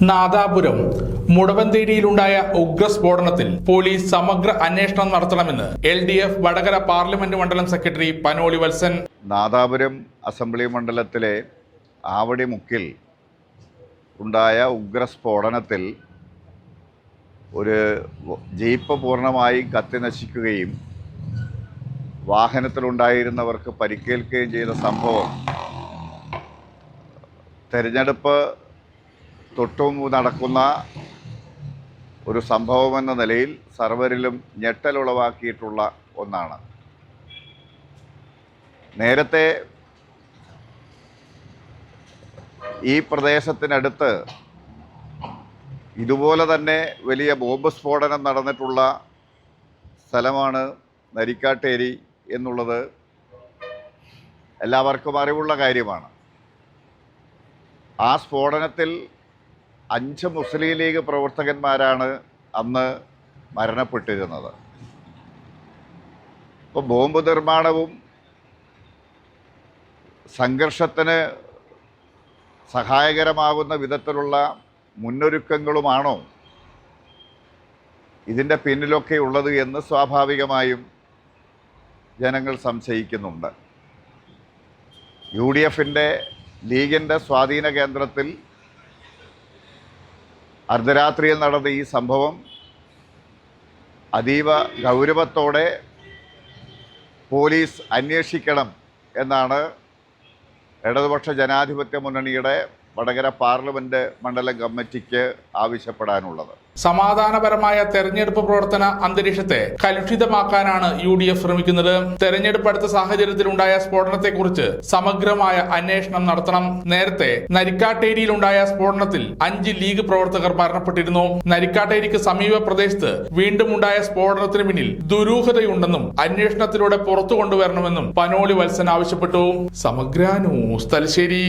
Nadapuram മുടവന്തേരിയിലുണ്ടായ ഉഗ്രസ്ഫോടനത്തിൽ police സമഗ്ര അന്വേഷണം നടത്തണമെന്ന് LDF വടകര പാർലമെന്റ് മണ്ഡലം സെക്രട്ടറി പനോളി വത്സൻ. നാദാപുരം അസംബ്ലി മണ്ഡലത്തിലെ ആവടിമുക്കിൽ ഉണ്ടായ ഉഗ്രസ്ഫോടനത്തിൽ ഒരു ജീപ്പ് പൂർണ്ണമായി കത്തിനശിക്കുകയും വാഹനത്തിലുണ്ടായിരുന്നവർക്ക് പരിക്കേൽക്കുകയും ചെയ്ത സംഭവം തെരഞ്ഞെടുപ്പ് തൊട്ടുമുമ്പ് നടക്കുന്ന ഒരു സംഭവമെന്ന നിലയിൽ സർവരിലും ഞെട്ടലുളവാക്കിയിട്ടുള്ള ഒന്നാണ്. നേരത്തെ ഈ പ്രദേശത്തിനടുത്ത് ഇതുപോലെ തന്നെ വലിയ ബോംബ് സ്ഫോടനം നടന്നിട്ടുള്ള സ്ഥലമാണ് നരിക്കാട്ടേരി എന്നുള്ളത് എല്ലാവർക്കും അറിവുള്ള കാര്യമാണ്. ആ സ്ഫോടനത്തിൽ 5 മുസ്ലിം ലീഗ് പ്രവർത്തകന്മാരാണ് അന്ന് മരണപ്പെട്ടിരുന്നത്. ഇപ്പോൾ ബോംബ് നിർമ്മാണവും സംഘർഷത്തിന് സഹായകരമാകുന്ന വിധത്തിലുള്ള മുന്നൊരുക്കങ്ങളുമാണോ ഇതിൻ്റെ പിന്നിലൊക്കെ ഉള്ളത് എന്ന് സ്വാഭാവികമായും ജനങ്ങൾ സംശയിക്കുന്നുണ്ട്. UDFൻ്റെ ലീഗിൻ്റെ സ്വാധീന കേന്ദ്രത്തിൽ അർദ്ധരാത്രിയിൽ നടന്ന ഈ സംഭവം അതീവ ഗൗരവത്തോടെ പോലീസ് അന്വേഷിക്കണം എന്നാണ് ഇടതുപക്ഷ ജനാധിപത്യ മുന്നണിയുടെ വടകര പാർലമെന്റ് മണ്ഡലം കമ്മിറ്റിക്ക് ആവശ്യപ്പെടാനുള്ളത്. സമാധാനപരമായ തെരഞ്ഞെടുപ്പ് പ്രവർത്തന അന്തരീക്ഷത്തെ കലുഷിതമാക്കാനാണ് UDF ശ്രമിക്കുന്നത്. തെരഞ്ഞെടുപ്പ് അടുത്ത സാഹചര്യത്തിലുണ്ടായ സ്ഫോടനത്തെക്കുറിച്ച് സമഗ്രമായ അന്വേഷണം നടത്തണം. നേരത്തെ നരിക്കാട്ടേരിയിലുണ്ടായ സ്ഫോടനത്തിൽ 5 ലീഗ് പ്രവർത്തകർ മരണപ്പെട്ടിരുന്നു. നരിക്കാട്ടേരിക്ക് സമീപ പ്രദേശത്ത് വീണ്ടും ഉണ്ടായ സ്ഫോടനത്തിന് പിന്നിൽ ദുരൂഹതയുണ്ടെന്നും അന്വേഷണത്തിലൂടെ പുറത്തു കൊണ്ടുവരണമെന്നും പനോളി വത്സൻ ആവശ്യപ്പെട്ടു. സമഗ്ര ന്യൂസ് തലശ്ശേരി.